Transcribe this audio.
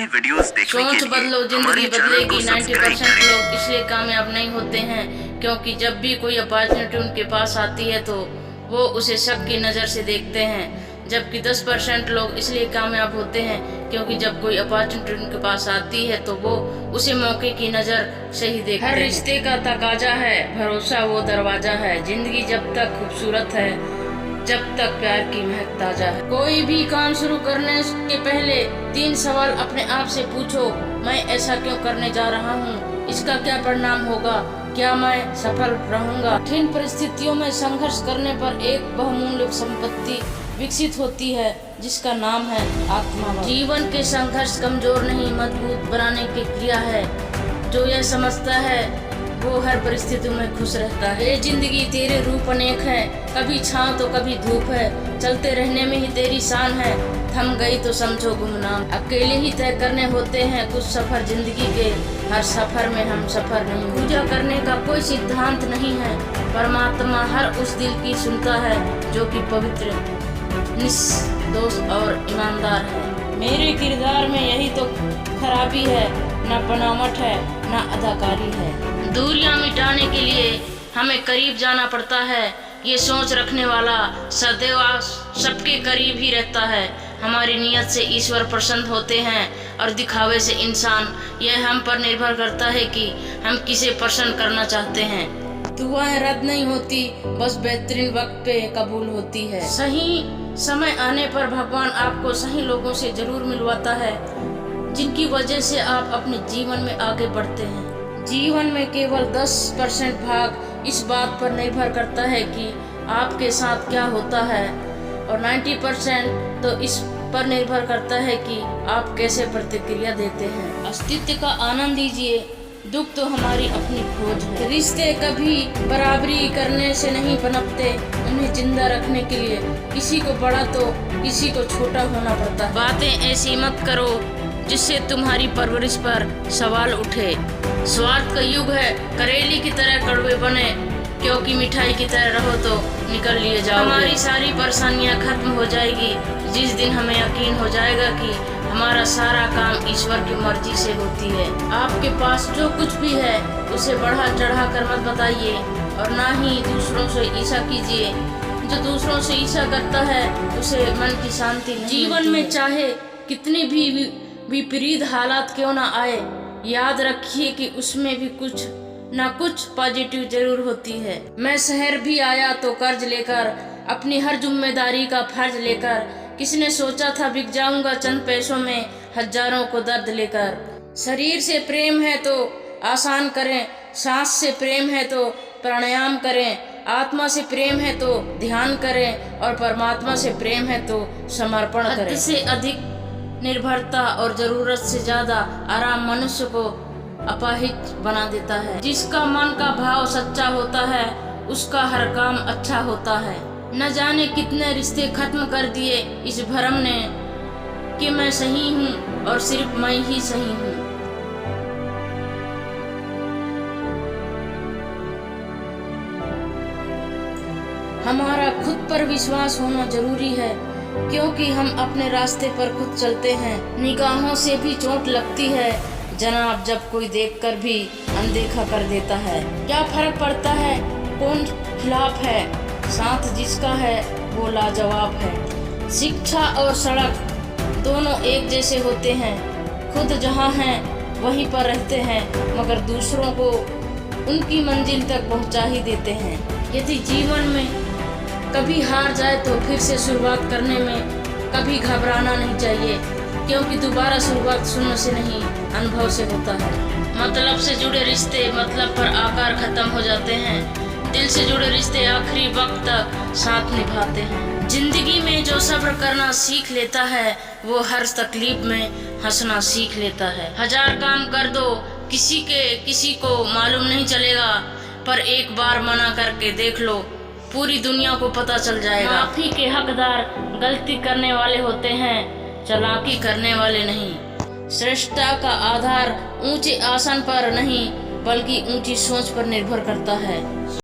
नए वीडियोस देखने के सोच लिए बदलो, जिंदगी हमारे चैनल बदलेगी। को 90% सब्सक्राइब करें। लोग इसलिए कामयाब नहीं होते हैं क्योंकि जब भी कोई अपॉर्चुनिटी उनके पास आती है तो वो उसे शक की नज़र से देखते हैं, जबकि 10% लोग इसलिए कामयाब होते हैं क्योंकि जब कोई अपॉर्चुनिटी उनके पास आती है तो वो उसे मौके की नज़र से ही देखते हैं। हर रिश्ते का तकाजा है, भरोसा वो दरवाजा है। जिंदगी जब तक खूबसूरत है, जब तक प्यार की महक ताजा है। कोई भी काम शुरू करने के पहले 3 सवाल अपने आप से पूछो। मैं ऐसा क्यों करने जा रहा हूँ? इसका क्या परिणाम होगा? क्या मैं सफल रहूंगा? कठिन परिस्थितियों में संघर्ष करने पर एक बहुमूल्य संपत्ति विकसित होती है जिसका नाम है आत्मा। जीवन के संघर्ष कमजोर नहीं, मजबूत बनाने की क्रिया है। जो यह समझता है वो हर परिस्थिति में खुश रहता है। ये जिंदगी तेरे रूप अनेक है, कभी छाँव तो कभी धूप है। चलते रहने में ही तेरी शान है, थम गई तो समझो गुमनाम। अकेले ही तय करने होते हैं कुछ सफर जिंदगी के, हर सफर में हम सफर नहीं। पूजा करने का कोई सिद्धांत नहीं है, परमात्मा हर उस दिल की सुनता है जो कि पवित्र, निर्दोष और ईमानदार है। मेरे किरदार में यही तो खराबी है, न बनावट है न अदाकारी है। दूरियां मिटाने के लिए हमें करीब जाना पड़ता है। ये सोच रखने वाला सदैव सबके करीब ही रहता है। हमारी नियत से ईश्वर प्रसन्न होते हैं और दिखावे से इंसान। यह हम पर निर्भर करता है कि हम किसे प्रसन्न करना चाहते हैं। दुआएं रद्द नहीं होती, बस बेहतरीन वक्त पे कबूल होती है। सही समय आने पर भगवान आपको सही लोगों से जरूर मिलवाता है जिनकी वजह से आप अपने जीवन में आगे बढ़ते हैं। जीवन में केवल 10% भाग इस बात पर निर्भर करता है कि आपके साथ क्या होता है और 90% तो इस पर निर्भर करता है कि आप कैसे प्रतिक्रिया देते हैं। अस्तित्व का आनंद लीजिए, दुख तो हमारी अपनी खोज है। रिश्ते कभी बराबरी करने से नहीं पनपते, उन्हें जिंदा रखने के लिए किसी को बड़ा तो किसी को छोटा होना पड़ता है। बातें ऐसी मत करो जिससे तुम्हारी परवरिश पर सवाल उठे। स्वार्थ का युग है, करेली की तरह कड़वे बने, क्योंकि मिठाई की तरह रहो तो निकल लिए जाओगे। हमारी सारी परेशानियां खत्म हो जाएगी जिस दिन हमें यकीन हो जाएगा कि हमारा सारा काम ईश्वर की मर्जी से होती है। आपके पास जो कुछ भी है उसे बढ़ा चढ़ा कर मत बताइए और ना ही दूसरों से ईर्ष्या कीजिए। जो दूसरों से ईर्ष्या करता है उसे मन की शांति नहीं। जीवन में चाहे कितनी भी विपरीत हालात क्यों ना आए, याद रखिए कि उसमें भी कुछ ना कुछ पॉजिटिव जरूर होती है। मैं शहर भी आया तो कर्ज लेकर, अपनी हर जिम्मेदारी का फर्ज लेकर। किसने सोचा था बिक जाऊंगा चंद पैसों में, हजारों को दर्द लेकर। शरीर से प्रेम है तो आसान करें, सांस से प्रेम है तो प्राणायाम करें, आत्मा से प्रेम है तो ध्यान करें और परमात्मा से प्रेम है तो समर्पण करें। इससे अधिक निर्भरता और जरूरत से ज्यादा आराम मनुष्य को अपाहिज बना देता है। जिसका मन का भाव सच्चा होता है उसका हर काम अच्छा होता है। न जाने कितने रिश्ते खत्म कर दिए इस भ्रम ने कि मैं सही हूँ और सिर्फ मैं ही सही हूँ। हमारा खुद पर विश्वास होना जरूरी है क्योंकि हम अपने रास्ते पर खुद चलते हैं। निगाहों से भी चोट लगती है जनाब जब कोई देखकर भी अनदेखा कर देता है। क्या फर्क पड़ता है कौन खिलाफ है, साथ जिसका है वो लाजवाब है। शिक्षा और सड़क दोनों एक जैसे होते हैं, खुद जहाँ हैं वहीं पर रहते हैं मगर दूसरों को उनकी मंजिल तक पहुँचा ही देते हैं। यदि जीवन में कभी हार जाए तो फिर से शुरुआत करने में कभी घबराना नहीं चाहिए क्योंकि दोबारा शुरुआत शून्य से नहीं अनुभव से होता है। मतलब से जुड़े रिश्ते मतलब पर आकर खत्म हो जाते हैं, दिल से जुड़े रिश्ते आखिरी वक्त तक साथ निभाते हैं। जिंदगी में जो सब्र करना सीख लेता है वो हर तकलीफ में हंसना सीख लेता है। हजार काम कर दो किसी को मालूम नहीं चलेगा, पर एक बार मना करके देख लो पूरी दुनिया को पता चल जाएगा। माफी के हकदार गलती करने वाले होते हैं, चालाकी करने वाले नहीं। श्रेष्ठता का आधार ऊंचे आसन पर नहीं बल्कि ऊंची सोच पर निर्भर करता है।